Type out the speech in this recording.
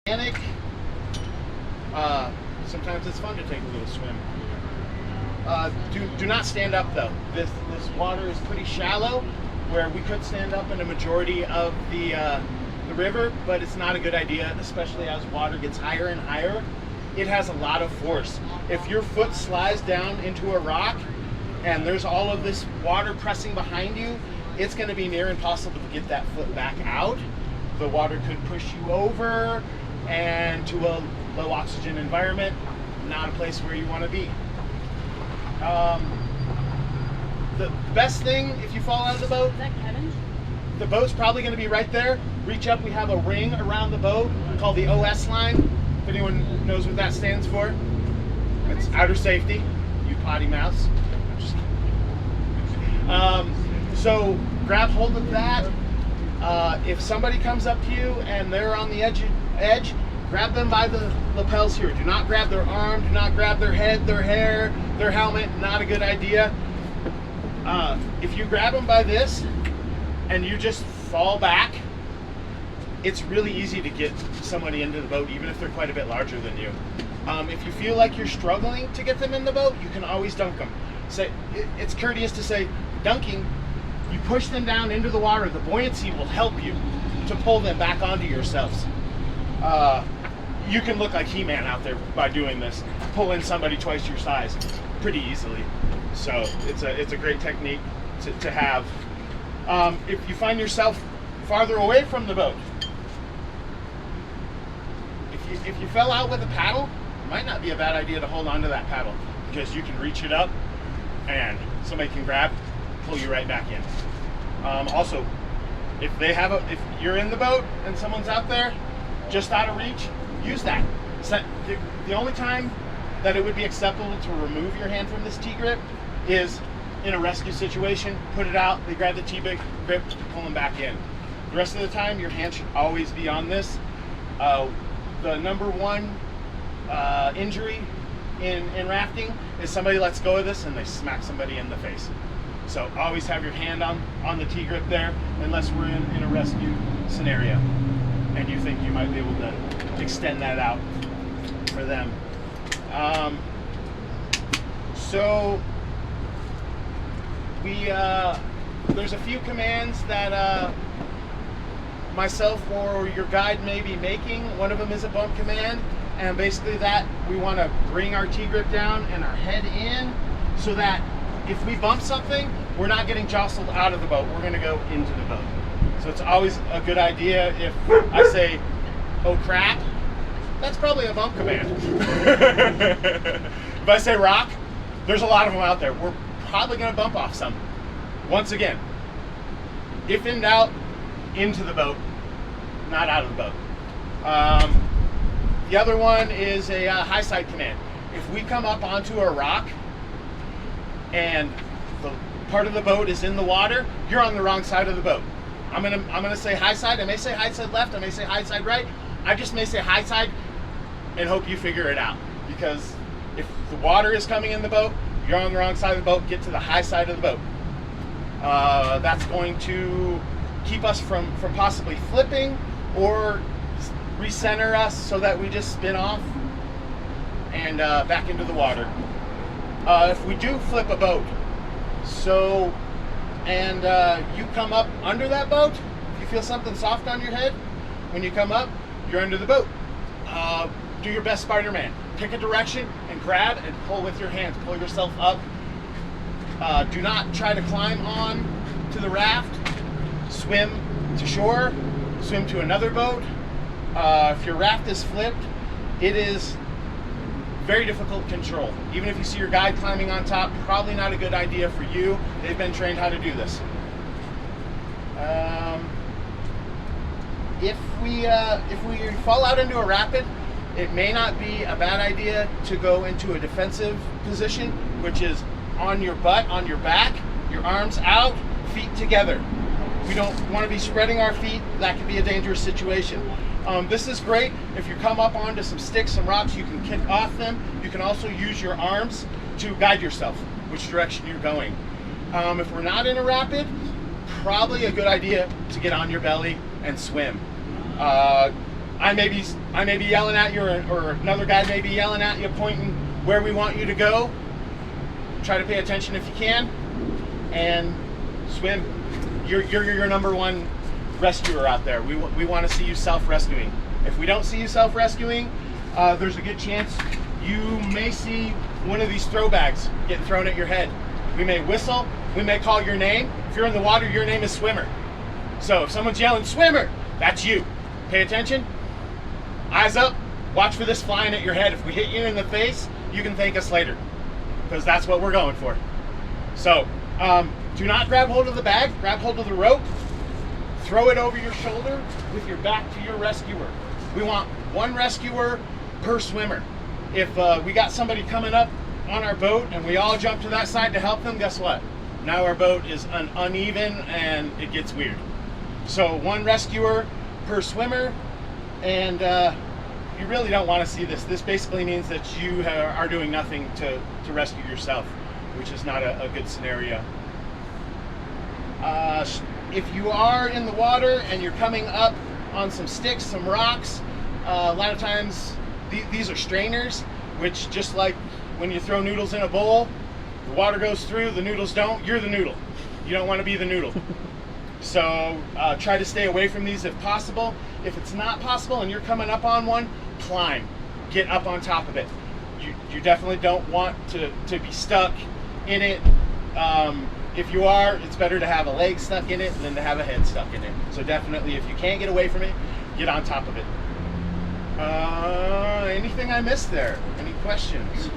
Panic. Sometimes it's fun to take a little swim. Do not stand up though. This water is pretty shallow, where we could stand up in a majority of the river, but it's not a good idea, especially as water gets higher and higher. It has a lot of force. If your foot slides down into a rock and there's all of this water pressing behind you, it's going to be near impossible to get that foot back out. The water could push you over and to a low oxygen environment, not a place where you want to be. The best thing if you fall out of the boat, Is that Kevin? the boat's probably going to be right there. Reach up, we have a ring around the boat called the OS line. If anyone knows what that stands for, it's outer safety, you potty mouths. I'm just kidding. So grab hold of that. If somebody comes up to you and they're on the edge, grab them by the lapels here. Do not grab their arm, do not grab their head, their hair, their helmet, not a good idea. If you grab them by this and you just fall back, it's really easy to get somebody into the boat, even if they're quite a bit larger than you. If you feel like you're struggling to get them in the boat, you can always dunk them. It's courteous to say, dunking, you push them down into the water, the buoyancy will help you to pull them back onto yourselves. You can look like He-Man out there by doing this, pull in somebody twice your size pretty easily. So it's a great technique to have. If you find yourself farther away from the boat, if you fell out with a paddle, it might not be a bad idea to hold on to that paddle, because you can reach it up and somebody can grab, pull you right back in. Also, if you're in the boat and someone's out there just out of reach, use that. The only time that it would be acceptable to remove your hand from this T-grip is in a rescue situation. Put it out, they grab the T-grip, pull them back in. The rest of the time, your hand should always be on this. The number one injury in rafting is somebody lets go of this and they smack somebody in the face. So always have your hand on the T-grip there, unless we're in a rescue scenario and you think you might be able to extend that out for them. So there's a few commands that myself or your guide may be making. One of them is a bump command, and basically that we want to bring our T-grip down and our head in, so that if we bump something, we're not getting jostled out of the boat, we're going to go into the boat. So it's always a good idea. If I say, oh crap, that's probably a bump command. If I say rock, there's a lot of them out there. We're probably going to bump off some. Once again, if in doubt, into the boat, not out of the boat. The other one is a high side command. If we come up onto a rock and the part of the boat is in the water, you're on the wrong side of the boat. I'm gonna say high side. I may say high side left. I may say high side right. I just may say high side and hope you figure it out. Because if the water is coming in the boat, you're on the wrong side of the boat. Get to the high side of the boat. That's going to keep us from possibly flipping or recenter us so that we just spin off and back into the water. If we do flip a boat, and you come up under that boat, if you feel something soft on your head, when you come up, you're under the boat. Do your best Spider-Man. Pick a direction and grab and pull with your hands. Pull yourself up. Do not try to climb on to the raft. Swim to shore. Swim to another boat. If your raft is flipped, it is very difficult to control. Even if you see your guide climbing on top, probably not a good idea for you. They've been trained how to do this. If we fall out into a rapid, it may not be a bad idea to go into a defensive position, which is on your butt, on your back, your arms out, feet together. We don't want to be spreading our feet. That can be a dangerous situation. This is great. If you come up onto some sticks, some rocks, you can kick off them. You can also use your arms to guide yourself, which direction you're going. If we're not in a rapid, probably a good idea to get on your belly and swim. I may be yelling at you, or another guy may be yelling at you, pointing where we want you to go. Try to pay attention if you can, and swim. You're your number one rescuer out there. We want to see you self-rescuing. If we don't see you self-rescuing, there's a good chance you may see one of these throw bags getting thrown at your head. We may whistle, we may call your name. If you're in the water, your name is Swimmer. So if someone's yelling, Swimmer, that's you. Pay attention, eyes up, watch for this flying at your head. If we hit you in the face, you can thank us later, because that's what we're going for. So do not grab hold of the bag, grab hold of the rope, throw it over your shoulder with your back to your rescuer. We want one rescuer per swimmer. If we got somebody coming up on our boat and we all jump to that side to help them, guess what? Now our boat is uneven and it gets weird. So one rescuer per swimmer, and you really don't want to see this. This basically means that you are doing nothing to rescue yourself, which is not a good scenario. If you are in the water and you're coming up on some sticks, some rocks, a lot of times these are strainers, which, just like when you throw noodles in a bowl, the water goes through, the noodles don't. You're the noodle. You don't want to be the noodle. So try to stay away from these if possible. If it's not possible and you're coming up on one, climb. Get up on top of it. You definitely don't want to be stuck in it. If you are, it's better to have a leg stuck in it than to have a head stuck in it. So definitely, if you can't get away from it, get on top of it. Anything I missed there? Any questions?